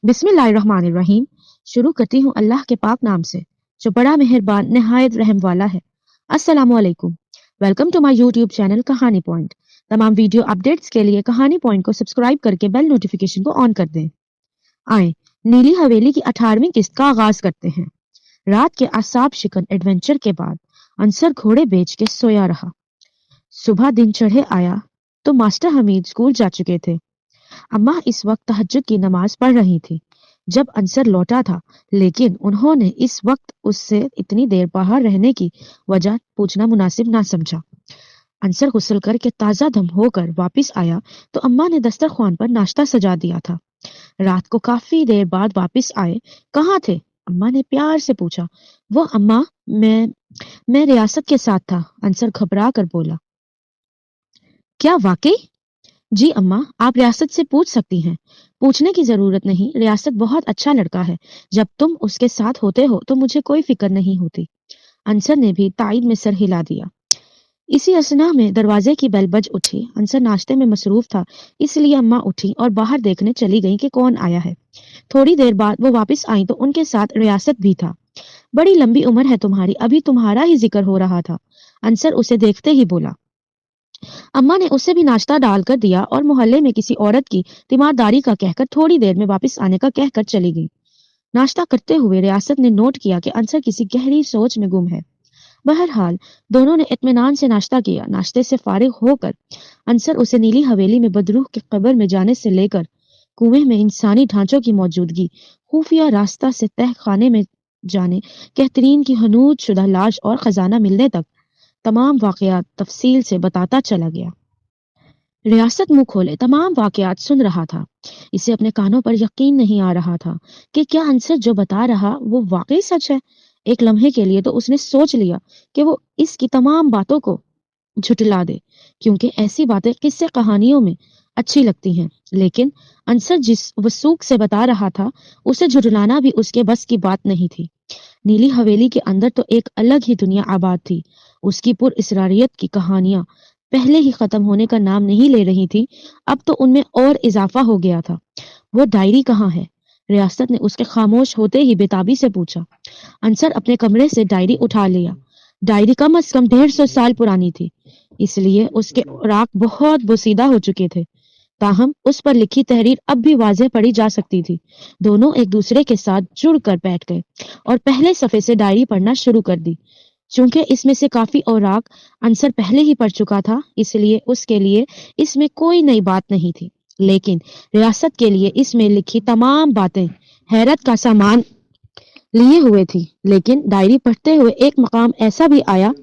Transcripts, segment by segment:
बिस्मिल्लाहिर्रहमानिर्रहीम। शुरू करती हूँ अल्लाह के पाक नाम से जो बड़ा मेहरबान निहायत रहम वाला है। अस्सलामु अलैकुम। Welcome to my YouTube channel Kahani point. तमाम वीडियो अपडेट्स के लिए कहानी पॉइंट को सब्सक्राइब करके बेल नोटिफिकेशन को ऑन कर दें। आए नीली हवेली की 18वीं किस्त का आगाज करते हैं। रात के आसाब शिकन एडवेंचर के बाद अंसर घोड़े बेच के सोया रहा। सुबह दिन चढ़े आया तो मास्टर हमीद स्कूल जा चुके थे। अम्मा इस वक्त तहज्जुद की नमाज पढ़ रही थी जब अंसर लौटा था, लेकिन उन्होंने इस वक्त उससे इतनी देर बाहर रहने की वजह पूछना मुनासिब ना समझा। अंसर गुस्ल करके ताजा दम होकर वापस आया तो अम्मा ने दस्तरख्वान पर नाश्ता सजा दिया था। रात को काफी देर बाद वापस आए। कहाँ थे? अम्मा ने प्यार से पूछा। वो अम्मा, मैं रियासत के साथ था, अंसर घबरा कर बोला। क्या वाकई? जी अम्मा, आप रियासत से पूछ सकती हैं। पूछने की जरूरत नहीं, रियासत बहुत अच्छा लड़का है। जब तुम उसके साथ होते हो तो मुझे कोई फिक्र नहीं होती। अंसर ने भी तायद में सर हिला दिया। इसी असना में दरवाजे की बेल बज उठी। अंसर नाश्ते में मसरूफ था, इसलिए अम्मा उठी और बाहर देखने चली गई कि कौन आया है। थोड़ी देर बाद वो वापस आई तो उनके साथ रियासत भी था। बड़ी लंबी उम्र है तुम्हारी, अभी तुम्हारा ही जिक्र हो रहा था, अंसर उसे देखते ही बोला। अम्मा ने उसे भी नाश्ता डालकर दिया और मोहल्ले में किसी औरत की तीमारदारी का कहकर थोड़ी देर में वापस आने का कहकर चली गई। नाश्ता करते हुए रियासत ने नोट किया कि अंसर किसी गहरी सोच में गुम है। बहरहाल दोनों ने इत्मीनान से नाश्ता किया। नाश्ते से फारिग होकर अंसर उसे नीली हवेली में बदरूह की कब्र में जाने से लेकर कुएं में इंसानी ढांचों की मौजूदगी, खुफिया रास्ता से तह खाने में जाने, कहतरीन की हनूद शुदा लाश और खजाना मिलने तक तमाम वाकयात तफसील से बताता चला गया। रियासत मुंह खोले तमाम वाकयात सुन रहा था। इसे अपने कानों पर यकीन नहीं आ रहा था कि क्या अंसर जो बता रहा वो वाकई सच है। एक लम्हे के लिए तो उसने सोच लिया कि वो इसकी तमाम बातों को झुटला दे, क्योंकि ऐसी बातें किस्से कहानियों में अच्छी लगती हैं। लेकिन अंसर जिस वसूख से बता रहा था उसे झुटलाना भी उसके बस की बात नहीं थी। नीली हवेली के अंदर तो एक अलग ही दुनिया आबाद थी। उसकी पुर इसरारियत की कहानियां पहले ही खत्म होने का नाम नहीं ले रही थी, अब तो उनमें और इजाफा हो गया था। वो डायरी कहाँ है? रियासत ने उसके खामोश होते ही बेताबी से पूछा। अंसर अपने कमरे से डायरी उठा लिया। डायरी कम से कम 150 साल पुरानी थी, इसलिए उसके औराक बहुत बोसीदा हो चुके थे। ताहम उस पर लिखी तहरीर अब भी वाज़ेह पढ़ी जा सकती थी। दोनों एक दूसरे के साथ जुड़ कर बैठ गए और पहले सफ़े से डायरी पढ़ना शुरू कर दी। चूंकि इसमें से काफी औराक अंसर पहले ही पढ़ चुका था, इसलिए उसके लिए इसमें कोई नई बात नहीं थी। लेकिन रियासत के लिए इसमें लिखी तमाम बातें हैरत का सामान लिए हुए थी। लेकिन डायरी पढ़ते हुए एक मकाम ऐसा भी आया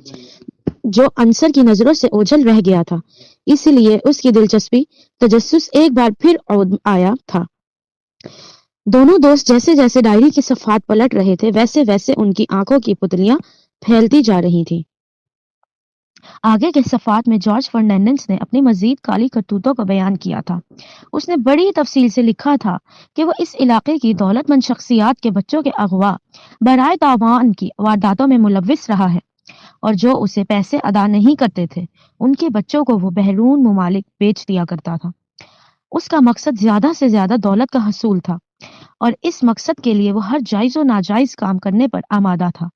जो अंसर की नजरों से ओझल रह गया था, इसलिए उसकी दिलचस्पी तजस्सुस एक बार फिर आया था। दोनों दोस्त जैसे जैसे डायरी के सफ़ात पलट रहे थे, वैसे वैसे उनकी आंखों की पुतलियां फैलती जा रही थी। आगे के सफ़ात में जॉर्ज फर्नांडिस ने अपनी मजीद काली करतूतों को बयान किया था। उसने बड़ी तफसील से लिखा था कि वह इस इलाके की दौलतमंद शख्सियात के बच्चों के अगवा बराए तावान की वारदातों में मुलव्विस रहा है, और जो उसे पैसे अदा नहीं करते थे उनके बच्चों को वो बहरून मुमालिक बेच दिया करता था। उसका मकसद ज्यादा से ज्यादा दौलत का हसूल था और इस मकसद के लिए वो हर जायज और नाजायज काम करने पर आमादा था।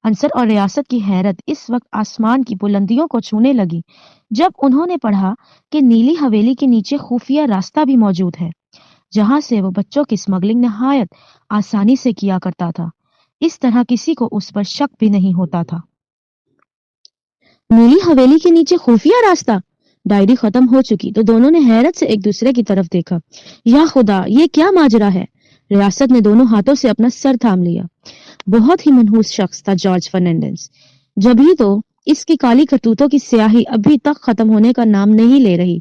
अंसर और रियासत की हैरत इस वक्त आसमान की बुलंदियों को छूने लगी जब उन्होंने पढ़ा कि नीली हवेली के नीचे खुफिया रास्ता भी मौजूद है, जहां से वो बच्चों की स्मगलिंग नहायत आसानी से किया करता था। इस तरह किसी को उस पर शक भी नहीं होता था। नीली हवेली के नीचे खुफिया रास्ता? डायरी खत्म हो चुकी तो दोनों ने हैरत से एक दूसरे की तरफ देखा। या खुदा, ये क्या माजरा है? रियासत ने दोनों हाथों से अपना सर थाम लिया। बहुत ही मनहूस शख्स था जॉर्ज फर्नांडिस, जभी तो इसकी काली करतूतों की स्याही अभी तक खत्म होने का नाम नहीं ले रही।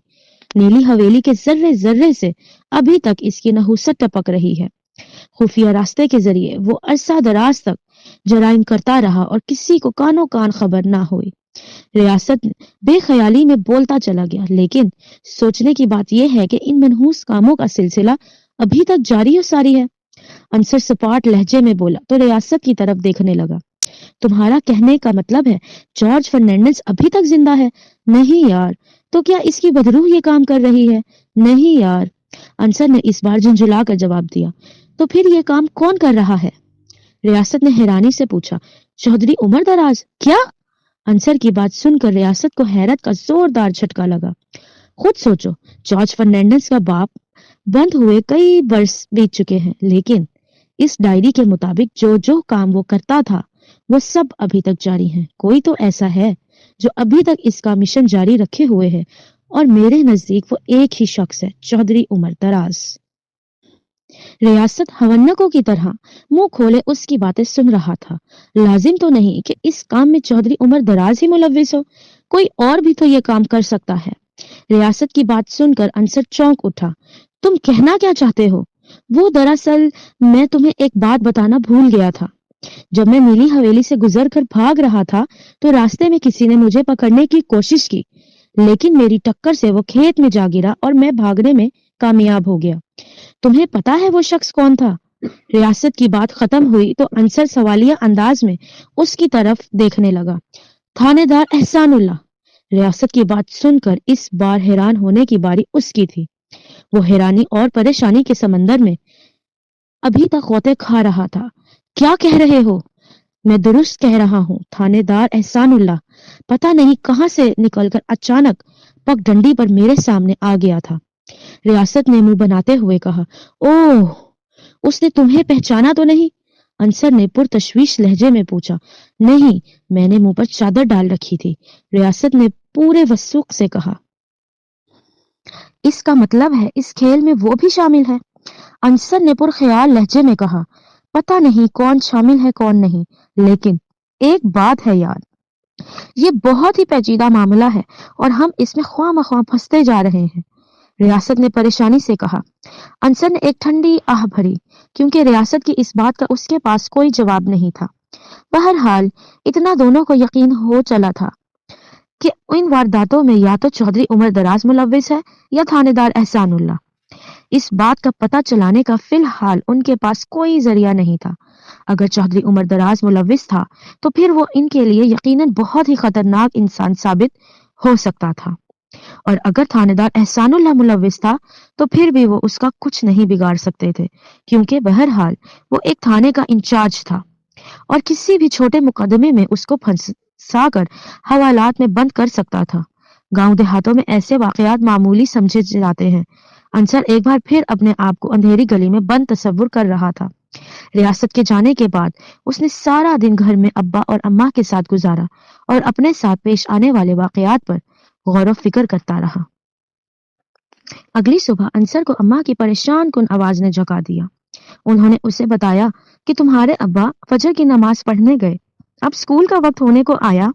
नीली हवेली के जर्रे जर्रे से अभी तक इसकी नहुसत टपक रही है। खुफिया रास्ते के जरिए वो अरसा दराज तक जराइम करता रहा और किसी को कानो कान खबर ना हुई। रियासत बेख्याली में बोलता चला गया, लेकिन सोचने की बात यह है कि इन मनहूस कामों का सिलसिला अभी तक जारी और सारी है। अंसर सपाट लहजे में बोला तो रियासत की तरफ देखने लगा। तुम्हारा कहने का मतलब है जॉर्ज फर्नांडिस अभी तक जिंदा है? नहीं यार, तो क्या इसकी बदरूह ये काम कर रही है? नहीं यार, अंसर ने इस बार झुंझुला कर जवाब दिया, तो फिर ये काम कौन कर रहा है? रियासत ने हैरानी से पूछा, चौधरी उमर दराज? क्या? अंसर की बात सुनकर रियासत को हैरत का जोरदार झटका लगा। खुद सोचो, जॉर्ज फर्नांडिस का बाप बंद हुए कई वर्ष बीत चुके हैं, लेकिन इस डायरी के मुताबिक जो जो काम वो करता था वो सब अभी तक जारी है। कोई तो ऐसा है जो अभी तक इसका मिशन जारी रखे हुए है, और मेरे नजदीक वो एक ही शख्स है, चौधरी उमर दराज। रियासत हवन्नकों की तरह मुंह खोले उसकी बातें सुन रहा था। लाजिम तो नहीं कि इस काम में चौधरी उमर दराज ही मुलव्विस हो, कोई और भी तो ये काम कर सकता है। रियासत की बात सुनकर अंसर चौंक उठा। तुम कहना क्या चाहते हो? वो दरअसल मैं तुम्हें एक बात बताना भूल गया था। जब मैं नीली हवेली से गुजरकर भाग रहा था तो रास्ते में किसी ने मुझे पकड़ने की कोशिश की, लेकिन मेरी टक्कर से वो खेत में जा गिरा और मैं भागने में कामयाब हो गया। तुम्हें पता है वो शख्स कौन था? रियासत की बात खत्म हुई तो अंसर सवालिया अंदाज में उसकी तरफ देखने लगा। थानेदार एहसानुल्लाह। रियासत की बात सुनकर इस बार हैरान होने की बारी उसकी थी। वो हैरानी और परेशानी के समंदर में अभी तक गोते खा रहा था। क्या कह रहे हो? मैं दुरुस्त कह रहा हूँ, थानेदार एहसानुल्लाह पता नहीं कहां से निकलकर अचानक पगडंडी पर मेरे सामने आ गया था। रियासत ने मुंह बनाते हुए कहा, ओह, उसने तुम्हें पहचाना तो नहीं? अंसर ने पुरतशवीश लहजे में पूछा। नहीं, मैंने मुंह पर चादर डाल रखी थी। रियासत ने पूरे वसूख से कहा। इसका मतलब है इस खेल में वो भी शामिल है? अंसर ने पुरख्याल लहजे में कहा, पता नहीं कौन शामिल है कौन नहीं, लेकिन एक बात है यार, ये बहुत ही पेचीदा मामला है और हम इसमें ख्वामख्वाह फंसते जा रहे हैं। रियासत ने परेशानी से कहा। अंसर ने एक ठंडी आह भरी, क्योंकि रियासत की इस बात का उसके पास कोई जवाब नहीं था। बहरहाल इतना दोनों को यकीन हो चला था कि इन वारदातों में या तो चौधरी उमर दराज मुलव्विस है या थानेदार एहसानुल्लाह। इस बात का पता चलाने का फिलहाल उनके पास कोई जरिया नहीं था। अगर चौधरी उमर दराज मुलव्विस था तो फिर वो इनके लिए यकीनन बहुत ही खतरनाक इंसान साबित हो सकता था, और अगर थानेदार एहसानुल्लाह मुलव्विस था तो फिर भी वो उसका कुछ नहीं बिगाड़ सकते थे, क्योंकि बहरहाल वो एक थाने का इंचार्ज था और किसी भी छोटे मुकदमे में उसको फंसा कर हवालात में बंद कर सकता था। गांव देहातों में ऐसे वाकयात मामूली समझे जाते हैं। अंसर एक बार फिर अपने आप को अंधेरी गली में बंद तस्वुर कर रहा था। रियासत के जाने के बाद उसने सारा दिन घर में अब्बा और अम्मा के साथ गुजारा और अपने साथ पेश आने वाले वाकयात पर गौर फिक्र करता रहा। अगली सुबह अंसर को अम्मा की परेशान कुन आवाज ने जगा दिया। उन्होंने उसे बताया कि तुम्हारे अब्बा फजर की नमाज पढ़ने गए, अब स्कूल का वक्त होने को आया,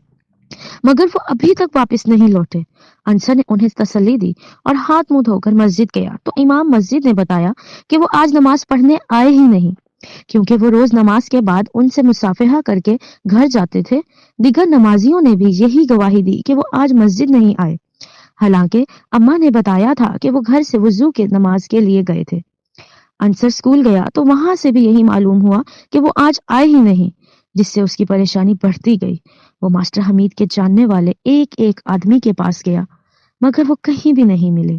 मगर वो अभी तक वापस नहीं लौटे। अंसर ने उन्हें तसल्ली दी और हाथ मुंह धोकर मस्जिद गया तो इमाम मस्जिद ने बताया कि वो आज नमाज पढ़ने आए ही नहीं, क्योंकि वो रोज नमाज के बाद उनसे मुसाफिहा करके घर जाते थे। दिगर नमाजियों ने भी यही गवाही दी कि वो आज मस्जिद नहीं आए। हालांकि अम्मा ने बताया था कि वो घर से वुजू के नमाज के लिए गए थे। अंसर स्कूल गया तो वहां से भी यही मालूम हुआ कि वो आज आए ही नहीं, जिससे उसकी परेशानी बढ़ती गई। वो मास्टर हमीद के जानने वाले एक एक आदमी के पास गया, मगर वो कहीं भी नहीं मिले।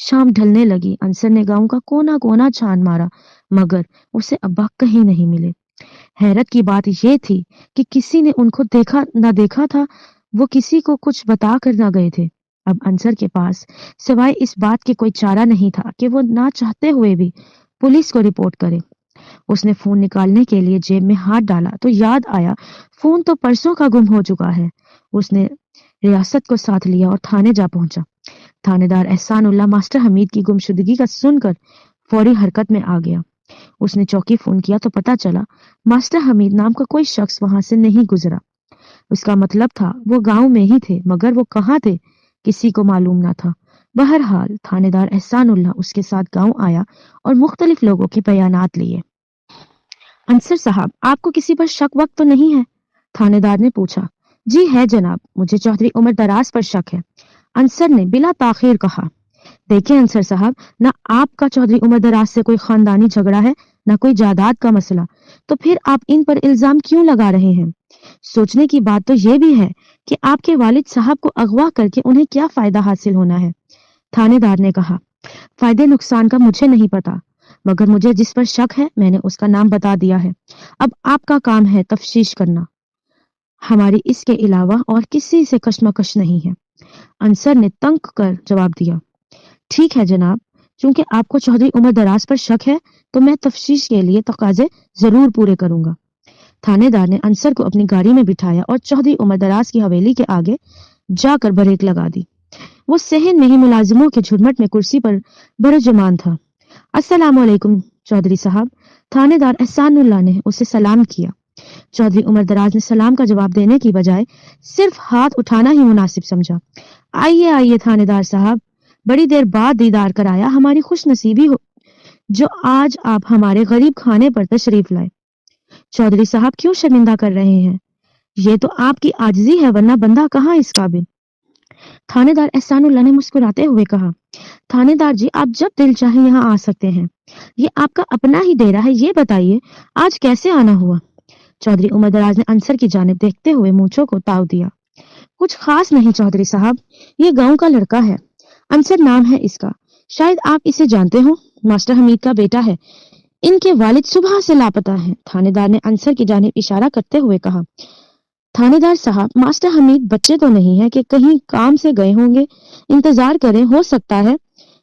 शाम ढलने लगी। अंसर ने गांव का कोना कोना छान मारा, मगर उसे अब्बा कहीं नहीं मिले। हैरत की बात यह थी कि किसी ने उनको देखा न देखा था, वो किसी को कुछ बता कर न गए थे। अब अंसर के पास सिवाय इस बात के कोई चारा नहीं था कि वो ना चाहते हुए भी पुलिस को रिपोर्ट करे। उसने फोन निकालने के लिए जेब में हाथ डाला तो याद आया, फोन तो परसों का गुम हो चुका है। उसने रियासत को साथ लिया और थाने जा पहुंचा। थानेदार एहसानुल्लाह मास्टर हमीद की गुमशुदगी का सुनकर फौरी हरकत में आ गया। उसने चौकी फोन किया तो पता चला मास्टर हमीद नाम का कोई शख्स वहां से नहीं गुजरा। उसका मतलब था वो गांव में ही थे, मगर वो कहाँ थे किसी को मालूम ना था। बहरहाल थानेदार एहसानुल्लाह उसके साथ गांव आया और मुख्तलिफ लोगों के बयानात लिए। अंसर साहब, आपको किसी पर शक वक्त तो नहीं है? थानेदार ने पूछा। जी है जनाब, मुझे चौधरी उमर दराज पर शक है, अंसर ने बिला ताखीर कहा। देखिए अंसर साहब, ना आपका चौधरी उमर दराज से कोई खानदानी झगड़ा है, ना कोई जायदाद का मसला, तो फिर आप इन पर इल्जाम क्यों लगा रहे हैं? सोचने की बात तो यह भी है कि आपके वालिद साहब को अगवा करके उन्हें क्या फायदा हासिल होना है। थानेदार ने कहा। फायदे नुकसान का मुझे नहीं पता, मगर मुझे जिस पर शक है मैंने उसका नाम बता दिया है। अब आपका काम है तफ्तीश करना। हमारी इसके अलावा और किसी से कशमकश नहीं है। अंसर ने तंग कर जवाब दिया। ठीक है जनाब, चूंकि आपको चौधरी उमर दराज पर शक है तो मैं तफ्तीश के लिए तकाजे जरूर पूरे करूंगा। थानेदार ने अंसर को अपनी गाड़ी में बिठाया और चौधरी उमर दराज की हवेली के आगे जाकर ब्रेक लगा दी। वो सहन में ही मुलाजिमों के झुरमुट में कुर्सी पर बरजुमान था। अस्सलाम वालेकुम चौधरी साहब। थानेदार एहसानुल्लाह ने उसे सलाम किया। चौधरी उमर दराज ने सलाम का जवाब देने की बजाय सिर्फ हाथ उठाना ही मुनासिब समझा। आइए आइए थानेदार साहब, बड़ी देर बाद दीदार कराया, हमारी खुश नसीबी हो जो आज आप हमारे गरीब खाने पर तशरीफ लाए। चौधरी साहब क्यों शर्मिंदा कर रहे हैं? ये तो आपकी आजिजी है, वरना बंदा कहाँ इस काबिल। थानेदार एहसानुल्लाह ने मुस्कुराते हुए कहा, थानेदार जी आप जब दिल चाहे यहाँ आ सकते हैं, ये आपका अपना ही डेरा है। ये बताइए आज कैसे आना हुआ? चौधरी उमर दराज ने अंसर की जानिब देखते हुए मूंछों को ताव दिया। कुछ खास नहीं चौधरी साहब, ये गांव का लड़का है, अंसर नाम है इसका। शायद आप इसे जानते हो, मास्टर हमीद का बेटा है। इनके वालिद सुबह से लापता हैं। थानेदार ने अंसर की जानिब इशारा करते हुए कहा। थानेदार साहब, मास्टर हमीद बच्चे तो नहीं है कि कहीं काम से गए होंगे, इंतजार करें, हो सकता है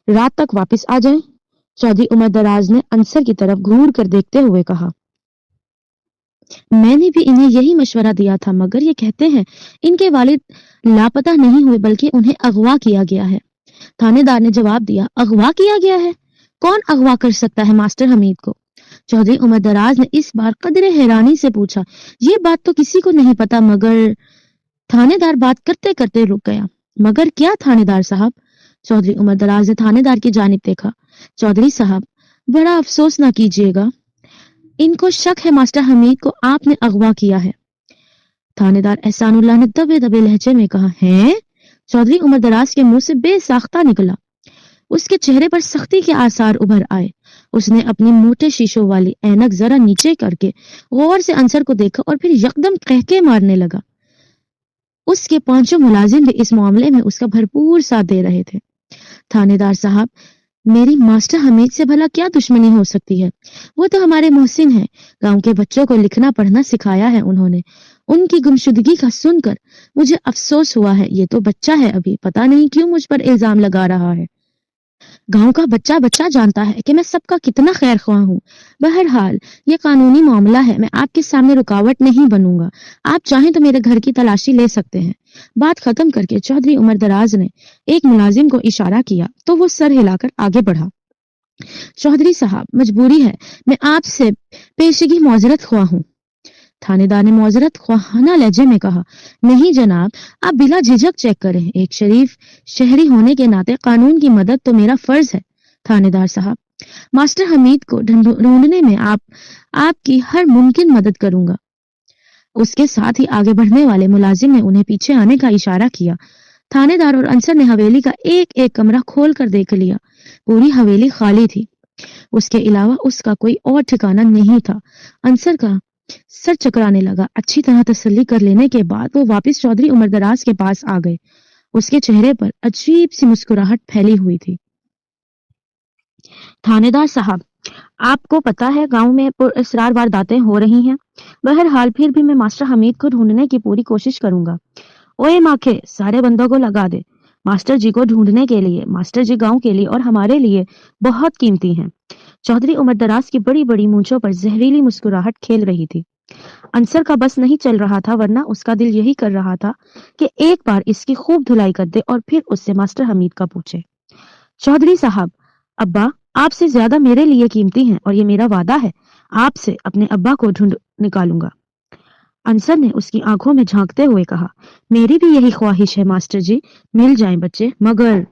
रात तक वापस आ जाएं। चौधरी उमर दराज ने अंसर की तरफ घूर कर देखते हुए कहा। मैंने भी इन्हें यही मशवरा दिया था, मगर ये कहते हैं इनके वालिद लापता नहीं हुए बल्कि उन्हें अगवा किया गया है। थानेदार ने जवाब दिया, अगवा किया गया है? कौन अगवा कर सकता है मास्टर हमीद को? चौधरी उमर दराज ने इस बार कदरे हैरानी से पूछा। ये बात तो किसी को नहीं पता, मगर थानेदार बात करते करते रुक गया। मगर क्या थानेदार साहब? चौधरी उमर दराज ने थानेदार की जानिब देखा। चौधरी साहब, बड़ा अफसोस ना कीजिएगा, इनको शक है मास्टर हमीद को आपने अगवा किया है। थानेदार एहसानुल्लाह ने दबे दबे लहजे में कहा। है? चौधरी उमर दराज के मुंह से बेसाख्ता निकला। उसके चेहरे पर सख्ती के आसार उभर आए। उसने अपनी मोटे शीशों वाली ऐनक जरा नीचे करके गौर से अंसर को देखा और फिर यकदम कहके मारने लगा। उसके पांचों मुलाजिम भी इस मामले में उसका भरपूर साथ दे रहे थे। थानेदार साहब, मेरी मास्टर हमीद से भला क्या दुश्मनी हो सकती है? वो तो हमारे मोहसिन हैं। गांव के बच्चों को लिखना पढ़ना सिखाया है उन्होंने। उनकी गुमशुदगी का सुनकर मुझे अफसोस हुआ है। ये तो बच्चा है अभी, पता नहीं क्यों मुझ पर इल्जाम लगा रहा है। गांव का बच्चा बच्चा जानता है कि मैं सबका कितना खैर ख्वाह हूँ। बहरहाल ये कानूनी मामला है, मैं आपके सामने रुकावट नहीं बनूंगा। आप चाहें तो मेरे घर की तलाशी ले सकते हैं। बात खत्म करके चौधरी उमर दराज ने एक मुलाजिम को इशारा किया तो वो सर हिलाकर आगे बढ़ा। चौधरी साहब, मजबूरी है, मैं आपसे पेशगी मौजरत ख्वाह हूँ। थानेदार ने मौजरत ख्वाहाना लहजे में कहा। नहीं जनाब, आप बिला झिझक चेक करें। एक शरीफ शहरी होने के नाते कानून की मदद तो मेरा फर्ज है। थानेदार साहब, मास्टर हमीद को ढूंढने में आपकी हर मुमकिन मदद करूंगा। उसके साथ ही आगे बढ़ने वाले मुलाजिम ने उन्हें पीछे आने का इशारा किया। थानेदार और अंसर ने हवेली का एक एक कमरा खोल कर देख लिया। पूरी हवेली खाली थी। उसके अलावा उसका कोई और ठिकाना नहीं था। अंसर का सर चकराने लगा। अच्छी तरह तसल्ली कर लेने के बाद वो वापस चौधरी उमर दराज के पास आ गए। उसके चेहरे पर अजीब सी मुस्कुराहट फैली हुई थी। थानेदार साहब, आपको पता है गांव में पुरअसरार वारदातें हो रही हैं। बहरहाल फिर भी मैं मास्टर हमीद को ढूंढने की पूरी कोशिश करूंगा। ओए माखे, सारे बंदों को लगा दे। मास्टर जी को ढूंढने के लिए, मास्टर जी गांव के लिए और हमारे लिए बहुत कीमती हैं। चौधरी उमर दराज की बड़ी बड़ी मूंछों पर जहरीली मुस्कुराहट खेल रही थी। अंसर का बस नहीं चल रहा था, वरना उसका दिल यही कर रहा था कि एक बार इसकी खूब धुलाई कर दे और फिर उससे मास्टर हमीद का पूछे। चौधरी साहब, अब्बा आपसे ज्यादा मेरे लिए कीमती हैं और ये मेरा वादा है, आपसे अपने अब्बा को ढूंढ निकालूंगा। अंसर ने उसकी आंखों में झांकते हुए कहा। मेरी भी यही ख्वाहिश है मास्टर जी, मिल जाएं बच्चे, मगर।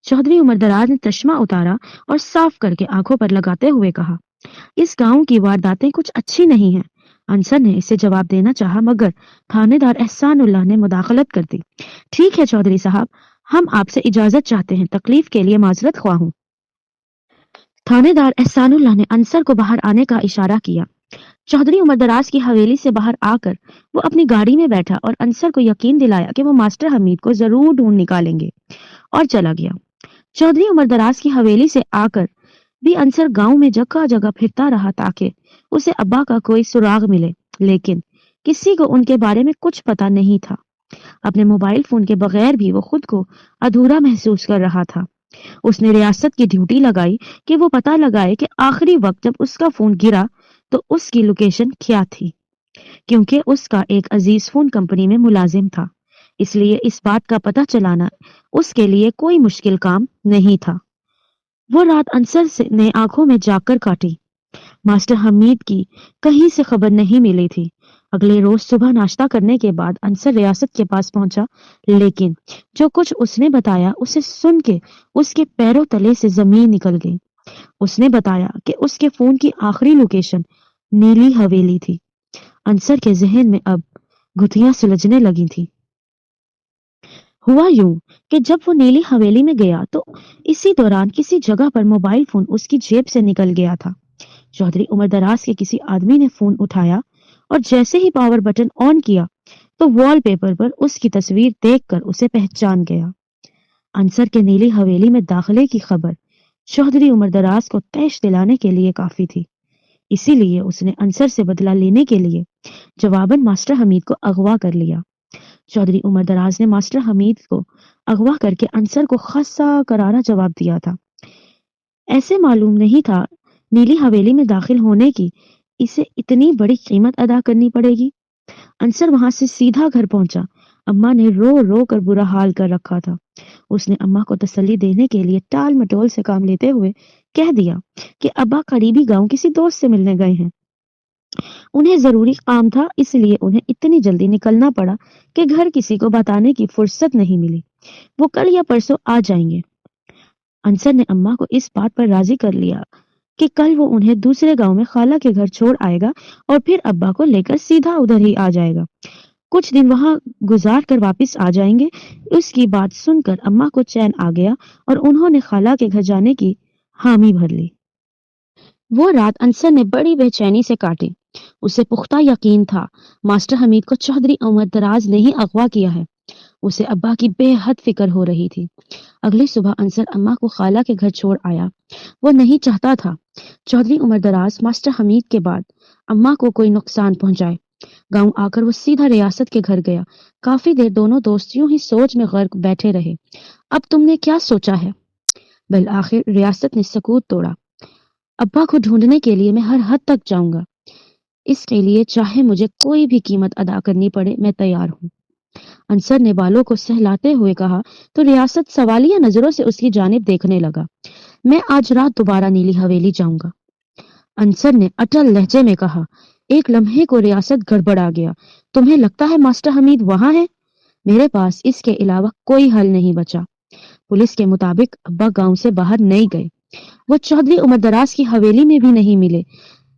चौधरी उमर दराज ने चश्मा उतारा और साफ करके आंखों पर लगाते हुए कहा। इस गांव की वारदातें कुछ अच्छी नहीं हैं। अंसर ने इसे जवाब देना चाहा, मगर थानेदार एहसानुल्लाह ने मुदाखलत कर दी। ठीक है चौधरी साहब, हम आपसे इजाजत चाहते हैं, तकलीफ के लिए माजरत ख्वाह हूं। थानेदार एहसानुल्लाह ने अंसर को बाहर आने का इशारा किया। चौधरी उमर दराज की हवेली से बाहर आकर वो अपनी गाड़ी में बैठा और अंसर को यकीन दिलाया कि वो मास्टर हमीद को जरूर ढूंढ निकालेंगे, और चला गया। चौधरी उमर दराज की हवेली से आकर भी अंसर गांव में जगह जगह फिरता रहा ताकि उसे अब्बा का कोई सुराग मिले, लेकिन किसी को उनके बारे में कुछ पता नहीं था। अपने मोबाइल फोन के बगैर भी वो खुद को अधूरा महसूस कर रहा था। उसने रियासत की ड्यूटी लगाई कि वो पता लगाए कि आखिरी वक्त जब उसका फोन गिरा तो उसकी लोकेशन क्या थी, क्योंकि उसका एक अजीज फोन कंपनी में मुलाजिम था। इसलिए इस बात का पता चलाना उसके लिए कोई मुश्किल काम नहीं था। वो रात अंसर से ने आंखों में जाकर काटी। मास्टर हमीद की कहीं से खबर नहीं मिली थी। अगले रोज सुबह नाश्ता करने के बाद अंसर रियासत के पास पहुंचा, लेकिन जो कुछ उसने बताया उसे सुन के उसके पैरों तले से जमीन निकल गई। उसने बताया कि उसके फोन की आखिरी लोकेशन नीली हवेली थी। अंसर के जहन में अब गुत्थियां सुलझने लगी थी। हुआ यूं कि जब वो नीली हवेली में गया तो इसी दौरान किसी जगह पर मोबाइल फोन उसकी जेब से निकल गया था। चौधरी उमर दराज के किसी आदमी ने फोन उठाया और जैसे ही पावर बटन ऑन किया तो वॉलपेपर पर उसकी तस्वीर देखकर उसे पहचान गया। अंसर के नीली हवेली में दाखिले की खबर चौधरी उमर दराज को तैश दिलाने के लिए काफी थी। इसीलिए उसने अंसर से बदला लेने के लिए जवाबन मास्टर हमीद को अगवा कर लिया। चौधरी उमर दराज ने मास्टर हमीद को अगवा करके अंसर को खासा करारा जवाब दिया था। ऐसे मालूम नहीं था नीली हवेली में दाखिल होने की इसे इतनी बड़ी कीमत अदा करनी पड़ेगी। अंसर वहां से सीधा घर पहुंचा। अम्मा ने रो रो कर बुरा हाल कर रखा था। उसने अम्मा को तसल्ली देने के लिए टाल मटोल से काम लेते हुए कह दिया कि अब्बा करीबी गांव किसी दोस्त से मिलने गए हैं। उन्हें जरूरी काम था, इसलिए उन्हें इतनी जल्दी निकलना पड़ा कि घर किसी को बताने की फुर्सत नहीं मिली। वो कल या परसों आ जाएंगे। अंसर ने अम्मा को इस बात पर राजी कर लिया कि कल वो उन्हें दूसरे गांव में खाला के घर छोड़ आएगा और फिर अब्बा को लेकर सीधा उधर ही आ जाएगा। कुछ दिन वहां गुजार कर वापस आ जाएंगे। उसकी बात सुनकर अम्मा को चैन आ गया और उन्होंने खाला के घर जाने की हामी भर ली। वो रात अंसर ने बड़ी बेचैनी से काटी। उसे पुख्ता यकीन था मास्टर हमीद को चौधरी उमर दराज ने ही अगवा किया है। उसे अब्बा की बेहद फिक्र हो रही थी। अगली सुबह अंसर अम्मा को खाला के घर छोड़ आया। वो नहीं चाहता था चौधरी उमर दराज मास्टर हमीद के बाद अम्मा को कोई नुकसान पहुंचाए। गांव आकर वो सीधा रियासत के घर गया। काफी देर दोनों दोस्त यूं ही सोच में गर्क बैठे रहे। अब तुमने क्या सोचा है? बिल आखिर रियासत ने सकूत तोड़ा। अब्बा को ढूंढने के लिए मैं हर हद तक जाऊंगा। इसके लिए चाहे मुझे कोई भी कीमत अदा करनी पड़े, मैं तैयार हूँ। अंसर ने बालों को सहलाते हुए कहा तो रियासत सवालिया नजरों से उसकी जानिब देखने लगा। मैं आज रात दोबारा नीली हवेली जाऊंगा। अंसर ने अटल लहजे में कहा। एक लम्हे को रियासत गड़बड़ा गया। तुम्हें लगता है मास्टर हमीद वहां है? मेरे पास इसके अलावा कोई हल नहीं बचा। पुलिस के मुताबिक अब्बा गांव से बाहर नहीं गए। वो चौधरी उमर दराज की हवेली में भी नहीं मिले।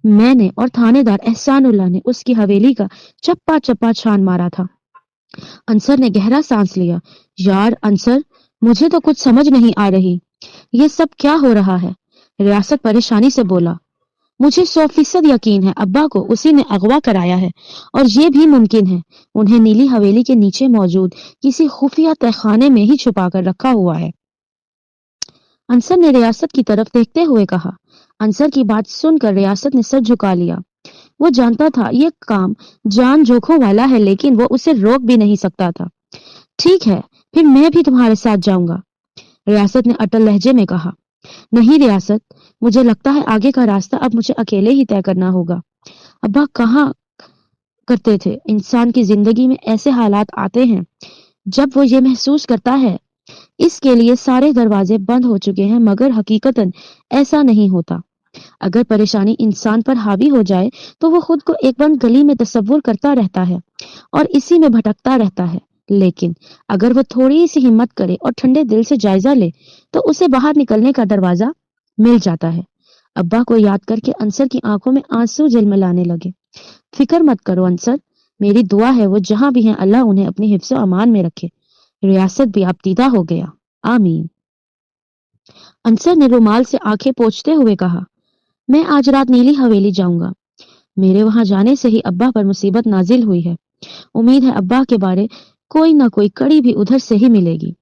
मैंने और थानेदार एहसानुल्लाह ने उसकी हवेली का चप्पा चप्पा छान मारा था। अंसर ने गहरा सांस लिया। यार अंसर, मुझे तो कुछ समझ नहीं आ रही। ये सब क्या हो रहा है? रियासत परेशानी से बोला। मुझे 100% यकीन है अब्बा को उसी ने अगवा कराया है, और ये भी मुमकिन है उन्हें नीली हवेली के नीचे मौजूद किसी खुफिया तहखाने में ही छुपा कर रखा हुआ है। अंसर ने रियासत की तरफ देखते हुए कहा। अंसर की बात सुनकर रियासत ने सर झुका लिया। वो जानता था ये काम जान जोखों वाला है, लेकिन वो उसे रोक भी नहीं सकता था। ठीक है, फिर मैं भी तुम्हारे साथ जाऊंगा, रियासत ने अटल लहजे में कहा। नहीं रियासत, मुझे लगता है आगे का रास्ता अब मुझे अकेले ही तय करना होगा। अब्बा कहा करते थे इंसान की जिंदगी में ऐसे हालात आते हैं जब वो ये महसूस करता है इसके लिए सारे दरवाजे बंद हो चुके हैं, मगर हकीकतन ऐसा नहीं होता। अगर परेशानी इंसान पर हावी हो जाए तो वो खुद को एक बंद गली में तस्वुर करता रहता है और इसी में भटकता रहता है। लेकिन अगर वो थोड़ी सी हिम्मत करे और ठंडे दिल से जायजा ले तो उसे बाहर निकलने का दरवाजा मिल जाता है। अब्बा को याद करके अंसर की आंखों में आंसू झिलमिलाने लगे। फिक्र मत करो अंसर, मेरी दुआ है वो जहां भी हैं अल्लाह उन्हें अपनी हिफ्ज़ो अमान में रखे। रियासत भी अबतीदा हो गया, आमीन। अंसर ने रुमाल से आंखें पोंछते हुए कहा। मैं आज रात नीली हवेली जाऊंगा। मेरे वहां जाने से ही अब्बा पर मुसीबत नाजिल हुई है। उम्मीद है अब्बा के बारे कोई ना कोई कड़ी भी उधर से ही मिलेगी।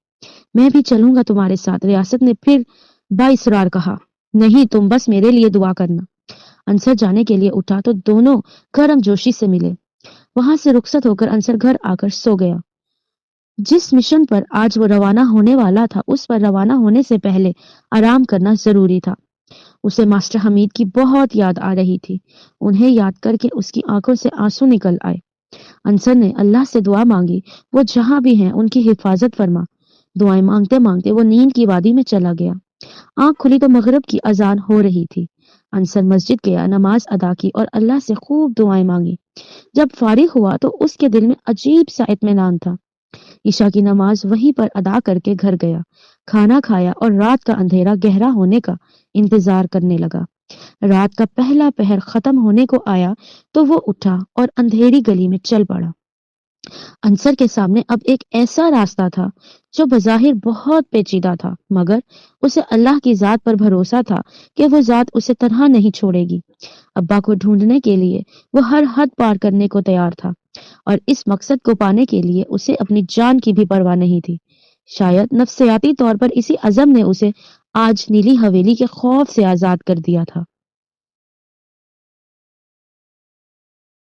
मैं भी चलूंगा तुम्हारे साथ। रियासत ने फिर बाइसरार कहा, नहीं, तुम बस मेरे लिए दुआ करना। अंसर जाने के लिए उठा तो दोनों गर्म जोशी से मिले। वहां से रुखसत होकर अंसर घर आकर सो गया। जिस मिशन पर आज वो रवाना होने वाला था, उस पर रवाना होने से पहले आराम करना जरूरी था। उसे मास्टर हमीद की बहुत याद आ रही थी। उन्हें याद करके उसकी आंखों से आंसू निकल आए। अंसर ने अल्लाह से दुआ मांगी, वो जहां भी हैं उनकी हिफाजत फरमा। दुआएं मांगते मांगते वो नींद की वादी में चला गया। आंख खुली तो मगरिब की अजान हो रही थी। अंसर मस्जिद गया, नमाज अदा की और अल्लाह से खूब दुआएं मांगी। जब फारिग हुआ तो उसके दिल में अजीब सा इत्मीनान था। ईशा की नमाज वहीं पर अदा करके घर गया, खाना खाया और रात का अंधेरा गहरा होने का इंतजार करने लगा। रात का पहला पहर खत्म होने को आया तो वो उठा और अंधेरी गली में चल पड़ा। अंसर के सामने अब एक ऐसा रास्ता था जो बज़ाहिर बहुत पेचीदा था, मगर उसे अल्लाह की जात पर भरोसा था कि वो जात उसे तन्हा नहीं छोड़ेगी। अब्बा को ढूंढने के लिए वो हर हद पार करने को तैयार था और इस मकसद को पाने के लिए उसे अपनी जान की भी परवाह नहीं थी। शायद नफ्सियाती तौर पर इसी अज़म ने उसे आज नीली हवेली के खौफ से आजाद कर दिया था।